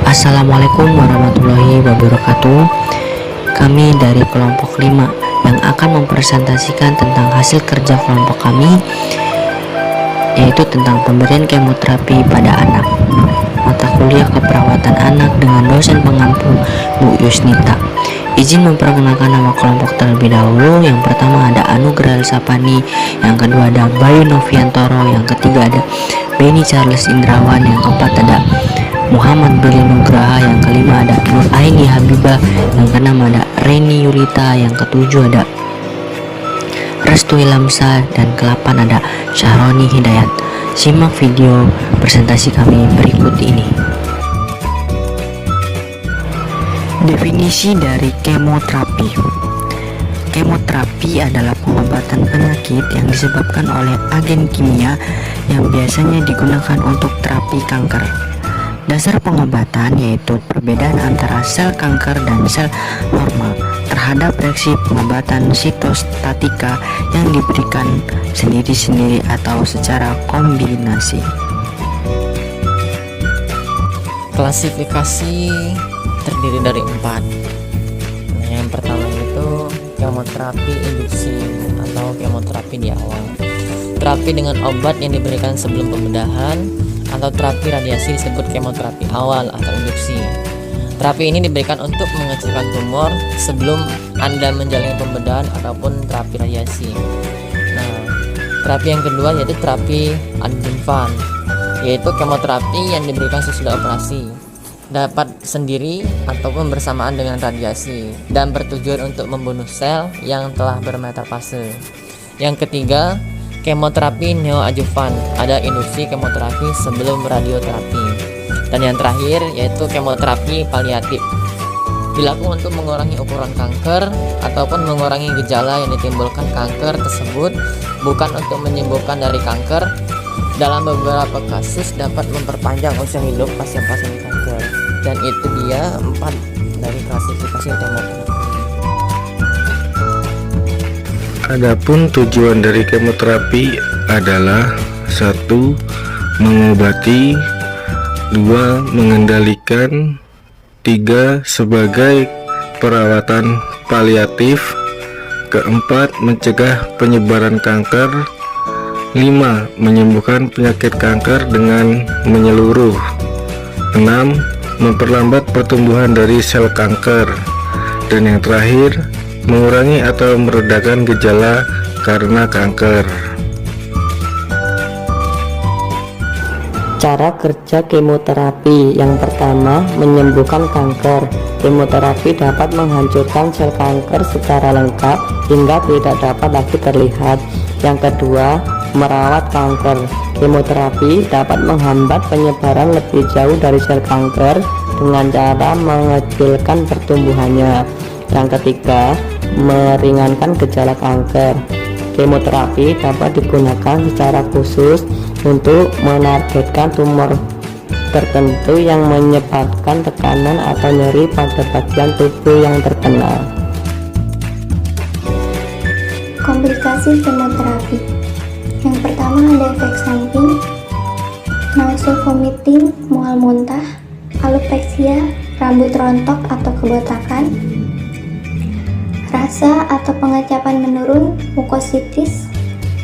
Assalamualaikum warahmatullahi wabarakatuh. Kami dari kelompok 5 yang akan mempresentasikan tentang hasil kerja kelompok kami, yaitu tentang pemberian kemoterapi pada anak, mata kuliah keperawatan anak dengan dosen pengampu Bu Yusnita. Izin memperkenalkan nama kelompok terlebih dahulu. Yang pertama ada Anugrah Sapani, yang kedua ada Bayu Noviantoro, yang ketiga ada Benny Charles Indrawan, yang keempat ada Muhammad Billy Nugraha, yang kelima ada Nur Aini Habibah, yang keenam ada Reni Yulita, yang ketujuh ada Restu Ilamsa, dan ke-8 ada Syahroni Hidayat. Simak video presentasi kami berikut ini. Definisi dari kemoterapi. Kemoterapi adalah pengobatan penyakit yang disebabkan oleh agen kimia yang biasanya digunakan untuk terapi kanker. Dasar pengobatan yaitu perbedaan antara sel kanker dan sel normal terhadap reaksi pengobatan sitostatika yang diberikan sendiri-sendiri atau secara kombinasi. Klasifikasi terdiri dari 4. Yang pertama itu kemoterapi induksi atau kemoterapi di awal. Terapi dengan obat yang diberikan sebelum pembedahan atau terapi radiasi disebut kemoterapi awal atau induksi. Terapi ini diberikan untuk mengecilkan tumor sebelum Anda menjalani pembedahan ataupun terapi radiasi. Nah, terapi yang kedua yaitu terapi adjuvan, yaitu kemoterapi yang diberikan sesudah operasi, dapat sendiri ataupun bersamaan dengan radiasi, dan bertujuan untuk membunuh sel yang telah bermetastase. Yang ketiga, kemoterapi neoadjuvan, ada induksi kemoterapi sebelum radioterapi. Dan yang terakhir yaitu kemoterapi paliatif, dilakukan untuk mengurangi ukuran kanker ataupun mengurangi gejala yang ditimbulkan kanker tersebut, bukan untuk menyembuhkan dari kanker. Dalam beberapa kasus dapat memperpanjang usia hidup pasien-pasien kanker. Dan itu dia 4 dari klasifikasi kemoterapi. Adapun tujuan dari kemoterapi adalah 1. Mengobati, 2. Mengendalikan, 3. Sebagai perawatan paliatif, 4. Mencegah penyebaran kanker, 5. Menyembuhkan penyakit kanker dengan menyeluruh, 6. Memperlambat pertumbuhan dari sel kanker, dan yang terakhir mengurangi atau meredakan gejala karena kanker. Cara kerja kemoterapi. Yang pertama, menyembuhkan kanker. Kemoterapi dapat menghancurkan sel kanker secara lengkap hingga tidak dapat lagi terlihat. Yang kedua, merawat kanker. Kemoterapi dapat menghambat penyebaran lebih jauh dari sel kanker dengan cara mengecilkan pertumbuhannya. Yang ketiga, meringankan gejala kanker. Kemoterapi dapat digunakan secara khusus untuk menargetkan tumor tertentu yang menyebabkan tekanan atau nyeri pada bagian tubuh yang terkena. Komplikasi kemoterapi. Yang pertama ada efek samping, nausea, vomiting, mual muntah, alopecia, rambut rontok atau kebotakan, rasa atau pengecapan menurun, mukositis,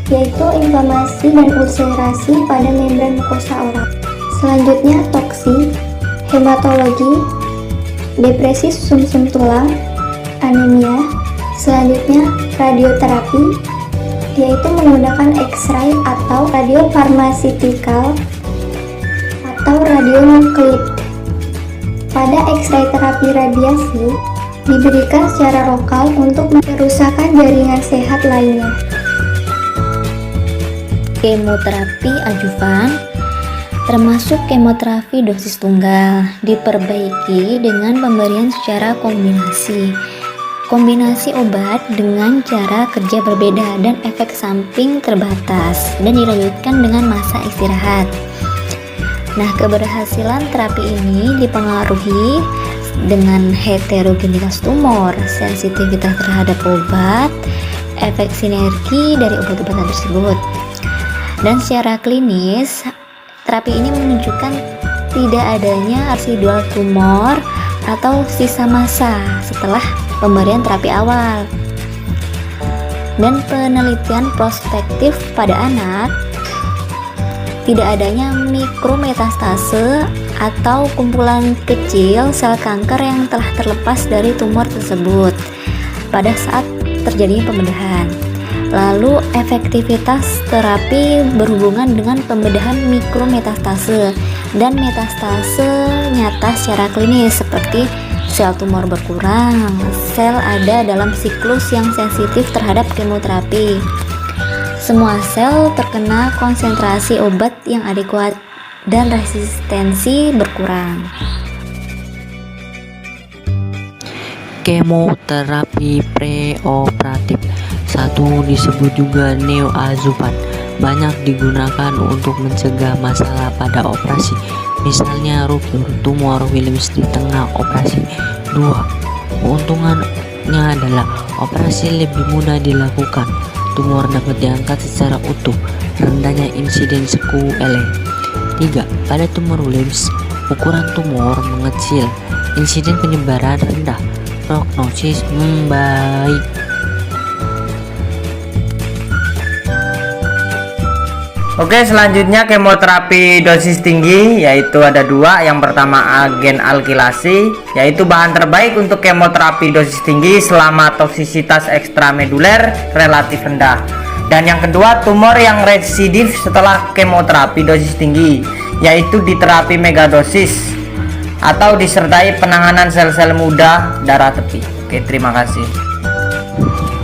yaitu inflamasi dan ulcerasi pada membran mukosa oral. Selanjutnya toksi, hematologi, depresi sumsum tulang, anemia. Selanjutnya radioterapi, yaitu menggunakan X-ray atau radiofarmasikal atau radionukleid. Pada X-ray terapi radiasi diberikan secara lokal untuk kerusakan jaringan sehat lainnya. Kemoterapi adjuvan termasuk kemoterapi dosis tunggal, diperbaiki dengan pemberian secara kombinasi. Kombinasi obat dengan cara kerja berbeda dan efek samping terbatas, dan dilanjutkan dengan masa istirahat. Nah, keberhasilan terapi ini dipengaruhi dengan heterogenitas tumor, sensitivitas terhadap obat, efek sinergi dari obat-obatan tersebut. Dan secara klinis, terapi ini menunjukkan tidak adanya residual tumor atau sisa massa setelah pemberian terapi awal. Dan penelitian prospektif pada anak, tidak adanya mikrometastase atau kumpulan kecil sel kanker yang telah terlepas dari tumor tersebut pada saat terjadinya pembedahan. Lalu efektivitas terapi berhubungan dengan pembedahan mikrometastase dan metastase nyata secara klinis seperti sel tumor berkurang, sel ada dalam siklus yang sensitif terhadap kemoterapi. Semua sel terkena konsentrasi obat yang adekuat dan resistensi berkurang. Kemoterapi preoperatif, satu disebut juga neoadjuvan, banyak digunakan untuk mencegah masalah pada operasi, misalnya ruptur tumor Wilms di tengah operasi. 2. Keuntungannya adalah operasi lebih mudah dilakukan, tumor dapat diangkat secara utuh, rendahnya insiden sequelae. 3. Pada tumor Wilms, ukuran tumor mengecil, insiden penyebaran rendah, prognosis membaik. Oke, selanjutnya kemoterapi dosis tinggi, yaitu ada dua. Yang pertama agen alkilasi, yaitu bahan terbaik untuk kemoterapi dosis tinggi selama toksisitas ekstrameduler relatif rendah. Dan yang kedua, tumor yang residif setelah kemoterapi dosis tinggi, yaitu di terapi megadosis atau disertai penanganan sel-sel muda darah tepi. Oke, terima kasih.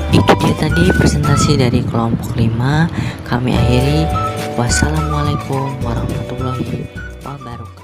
Itu dia tadi presentasi dari kelompok 5. Kami akhiri. Wassalamualaikum warahmatullahi wabarakatuh.